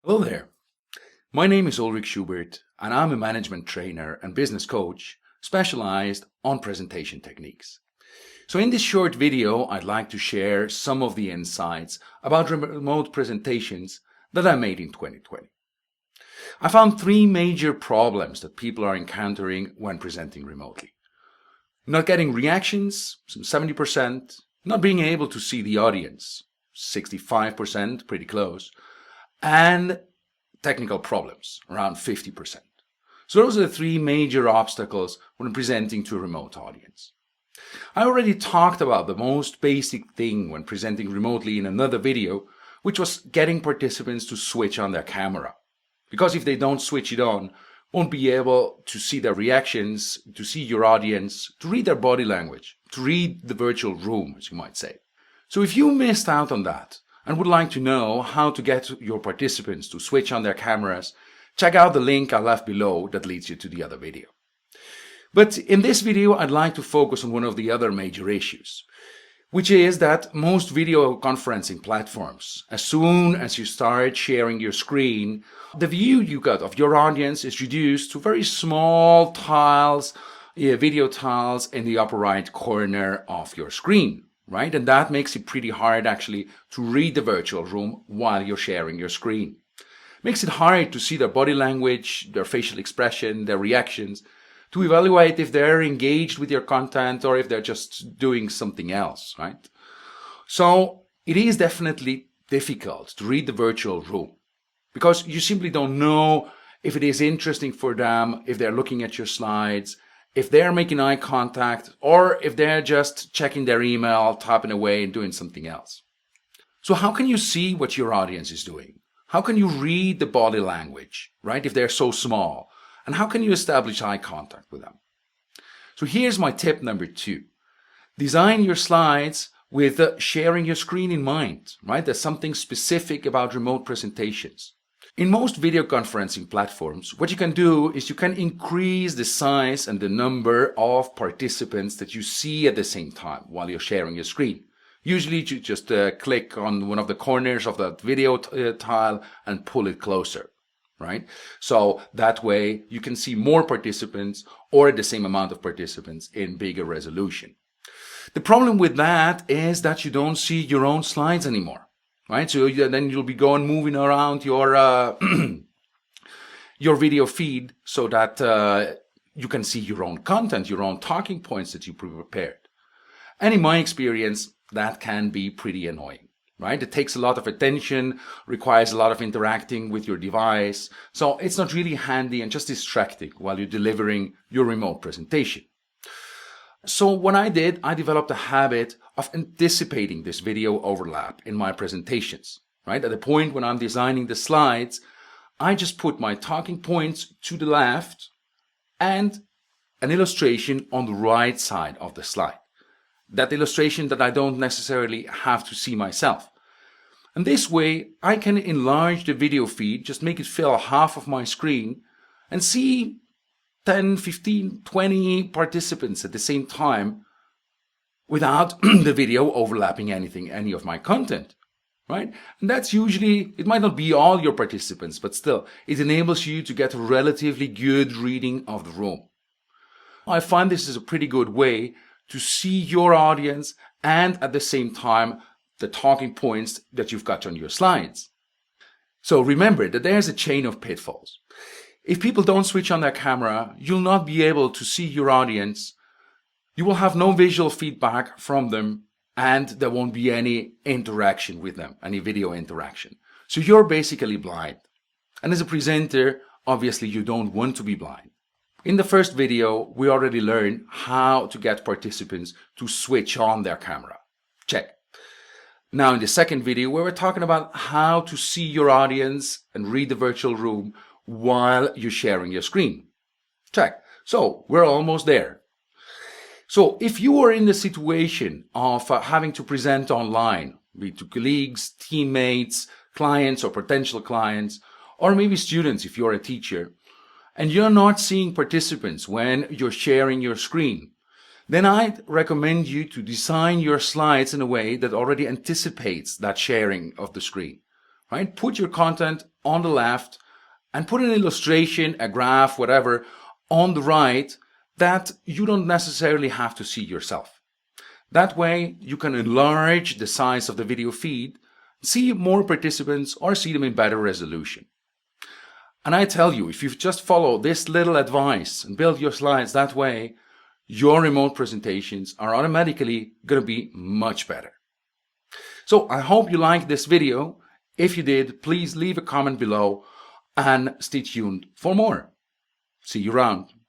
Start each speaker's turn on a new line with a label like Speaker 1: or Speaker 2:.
Speaker 1: Hello there. My name is Ulrich Schubert, and I'm a management trainer and business coach specialized on presentation techniques. So in this short video, I'd like to share some of the insights about remote presentations that I made in 2020. I found three major problems that people are encountering when presenting remotely. Not getting reactions, some 70%, not being able to see the audience, 65%, pretty close, and technical problems, around 50%. So those are the three major obstacles when presenting to a remote audience. I already talked about the most basic thing when presenting remotely in another video, which was getting participants to switch on their camera. Because if they don't switch it on, won't be able to see their reactions, to see your audience, to read their body language, to read the virtual room, as you might say. So if you missed out on that, and would like to know how to get your participants to switch on their cameras, check out the link I left below that leads you to the other video. But in this video, I'd like to focus on one of the other major issues, which is that most video conferencing platforms, as soon as you start sharing your screen, the view you got of your audience is reduced to very small tiles, video tiles in the upper right corner of your screen. Right? And that makes it pretty hard actually to read the virtual room while you're sharing your screen. Makes it hard to see their body language, their facial expression, their reactions, to evaluate if they're engaged with your content or if they're just doing something else, right? So it is definitely difficult to read the virtual room because you simply don't know if it is interesting for them, if they're looking at your slides, if they're making eye contact, or if they're just checking their email, typing away and doing something else. So how can you see what your audience is doing? How can you read the body language, right, if they're so small? And how can you establish eye contact with them? So here's my tip number 2. Design your slides with sharing your screen in mind, right? There's something specific about remote presentations. In most video conferencing platforms, what you can do is you can increase the size and the number of participants that you see at the same time while you're sharing your screen. Usually you just click on one of the corners of that video tile and pull it closer, right? So that way you can see more participants or the same amount of participants in bigger resolution. The problem with that is that you don't see your own slides anymore. Right, so then you'll be moving around your your video feed so that you can see your own content, your own talking points that you prepared. And in my experience, that can be pretty annoying. Right, it takes a lot of attention, requires a lot of interacting with your device, so it's not really handy and just distracting while you're delivering your remote presentation. So what I did, I developed a habit of anticipating this video overlap in my presentations, right? At the point when I'm designing the slides, I just put my talking points to the left and an illustration on the right side of the slide. That illustration that I don't necessarily have to see myself. And this way, I can enlarge the video feed, just make it fill half of my screen and see 10, 15, 20 participants at the same time without the video overlapping any of my content, right? And that's usually, it might not be all your participants, but still, it enables you to get a relatively good reading of the room. I find this is a pretty good way to see your audience and at the same time, the talking points that you've got on your slides. So remember that there's a chain of pitfalls. If people don't switch on their camera, you'll not be able to see your audience. You will have no visual feedback from them, and there won't be any interaction with them, any video interaction. So you're basically blind. And as a presenter, obviously you don't want to be blind. In the first video, we already learned how to get participants to switch on their camera. Check. Now in the second video, we were talking about how to see your audience and read the virtual room while you're sharing your screen. Check. So we're almost there. So if you are in the situation of having to present online, be it to colleagues, teammates, clients or potential clients, or maybe students if you're a teacher, and you're not seeing participants when you're sharing your screen, then I'd recommend you to design your slides in a way that already anticipates that sharing of the screen. right? Put your content on the left and put an illustration, a graph, whatever, on the right that you don't necessarily have to see yourself. That way you can enlarge the size of the video feed, see more participants, or see them in better resolution. And I tell you, if you just follow this little advice and build your slides that way, your remote presentations are automatically going to be much better. So I hope you liked this video. If you did, please leave a comment below and stay tuned for more. See you around.